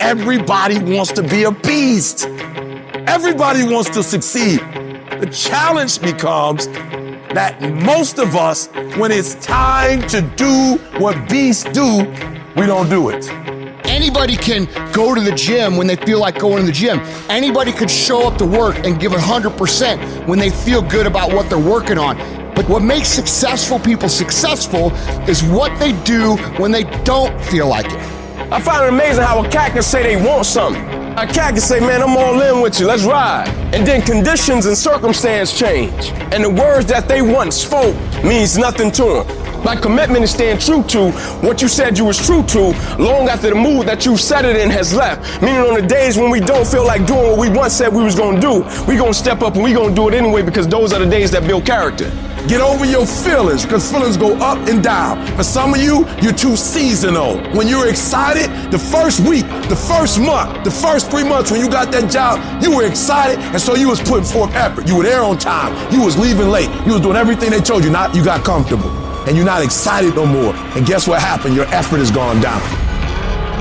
everybody wants to be a beast. Everybody wants to succeed. The challenge becomes that most of us, when it's time to do what beasts do, we don't do it. Anybody can go to the gym when they feel like going to the gym. Anybody could show up to work and give 100% when they feel good about what they're working on. But what makes successful people successful is what they do when they don't feel like it. I find it amazing how a cat can say they want something. A cat can say, man, I'm all in with you, let's ride. And then conditions and circumstance change. And the words that they once spoke means nothing to them. Like commitment is staying true to what you said you was true to long after the mood that you said it in has left. Meaning on the days when we don't feel like doing what we once said we was gonna do, we gonna step up and we gonna do it anyway because those are the days that build character. Get over your feelings, because feelings go up and down. For some of you, you're too seasonal. When you're excited, the first week, the first month, the first 3 months when you got that job, you were excited, and so you was putting forth effort. You were there on time. You was leaving late. You was doing everything they told you. Not you got comfortable, and you're not excited no more. And guess what happened? Your effort has gone down.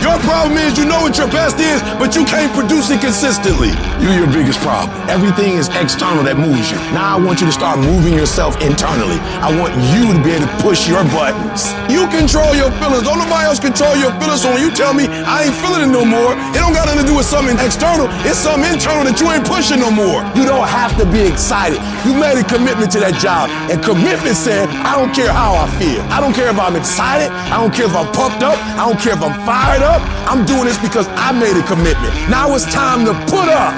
Your problem is you know what your best is, but you can't produce it consistently. You're your biggest problem. Everything is external that moves you. Now I want you to start moving yourself internally. I want you to be able to push your buttons. You control your feelings. Don't nobody else control your feelings. So when you tell me I ain't feeling it no more, it don't got nothing to do with something external. It's something internal that you ain't pushing no more. You don't have to be excited. You made a commitment to that job, and commitment said, I don't care how I feel. I don't care if I'm excited. I don't care if I'm pumped up. I don't care if I'm fired up. I'm doing this because I made a commitment. Now it's time to put up.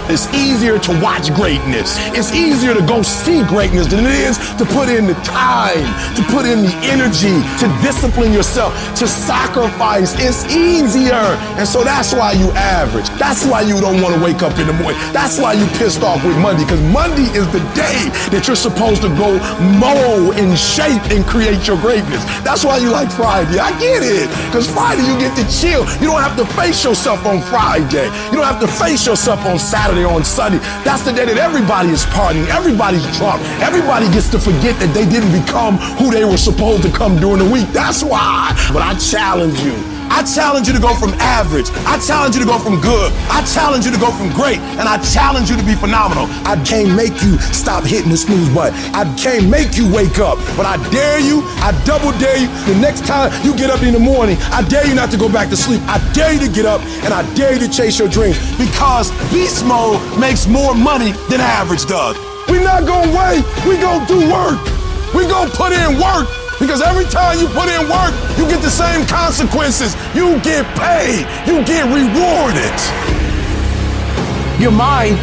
It's easier to watch greatness. It's easier to go see greatness than it is to put in the time, to put in the energy, to discipline yourself, to sacrifice. It's easier. And so that's why you average. That's why you don't want to wake up in the morning. That's why you pissed off with Monday, because Monday is the day that you're supposed to go mold and shape and create your greatness. That's why you like Friday. I get it. Because Friday you get to chill. You don't have to face yourself on Friday. You don't have to face yourself on Saturday, on Sunday. That's the day that everybody is partying, everybody's drunk, everybody gets to forget that they didn't become who they were supposed to come during the week. That's why. But I challenge you. I challenge you to go from average. I challenge you to go from good. I challenge you to go from great. And I challenge you to be phenomenal. I can't make you stop hitting the snooze button. I can't make you wake up. But I dare you, I double dare you. The next time you get up in the morning, I dare you not to go back to sleep. I dare you to get up, and I dare you to chase your dreams. Because beast mode makes more money than average does. We're not gonna wait. We gonna do work. We gonna put in work. Because every time you put in work, you get the same consequences. You get paid. You get rewarded. Your mind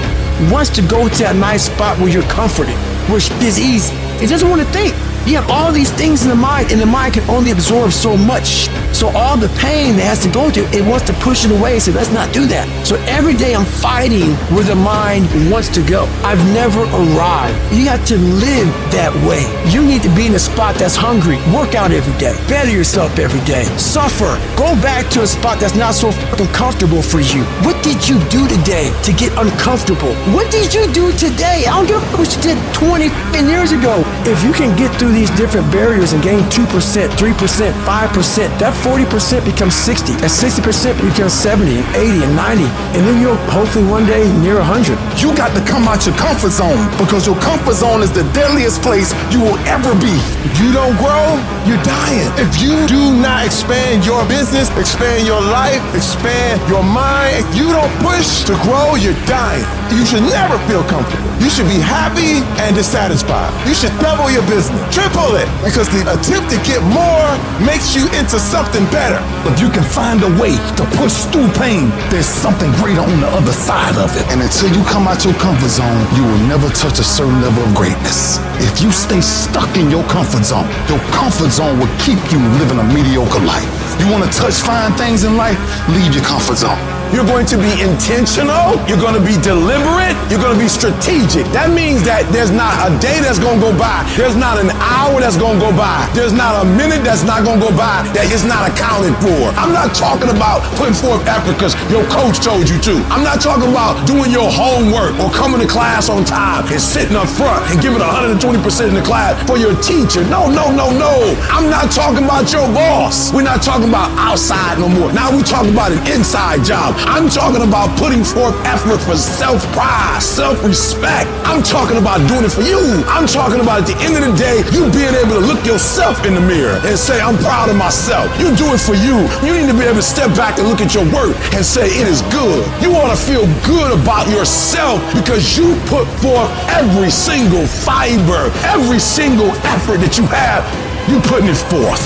wants to go to a nice spot where you're comforted, where shit is easy. It doesn't want to think. You have all these things in the mind, and the mind can only absorb so much. So all the pain that has to go through, it wants to push it away. So let's not do that. So every day I'm fighting where the mind wants to go. I've never arrived. You have to live that way. You need to be in a spot that's hungry. Work out every day. Better yourself every day. Suffer. Go back to a spot that's not so fucking comfortable for you. What did you do today to get uncomfortable? What did you do today? I don't give a fuck what you did 20 years ago. If you can get through these different barriers and gain 2%, 3%, 5%, that 40% becomes 60. That 60% becomes 70 and 80 and 90. And then you'll hopefully one day near 100. You got to come out your comfort zone, because your comfort zone is the deadliest place you will ever be. If you don't grow, you're dying. If you do not expand your business, expand your life, expand your mind, if you don't push to grow, you're dying. You should never feel comfortable. You should be happy and dissatisfied. You should double your business, triple it, because the attempt to get more makes you into something better. If you can find a way to push through pain, there's something greater on the other side of it. And until you come out your comfort zone, you will never touch a certain level of greatness. If you stay stuck in your comfort zone will keep you living a mediocre life. You want to touch fine things in life? Leave your comfort zone. You're going to be intentional. You're going to be deliberate. You're going to be strategic. That means that there's not a day that's going to go by. There's not an hour that's going to go by. There's not a minute that's not going to go by that is not accounted for. I'm not talking about putting forth effort because your coach told you to. I'm not talking about doing your homework or coming to class on time and sitting up front and giving 120% in the class for your teacher. No. I'm not talking about your boss. We're not talking about outside no more. Now we're talking about an inside job. I'm talking about putting forth effort for self-pride, self-respect. I'm talking about doing it for you. I'm talking about at the end of the day, you being able to look yourself in the mirror and say, I'm proud of myself. You do it for you. You need to be able to step back and look at your work and say, it is good. You ought to feel good about yourself because you put forth every single fiber, every single effort that you have, you putting it forth.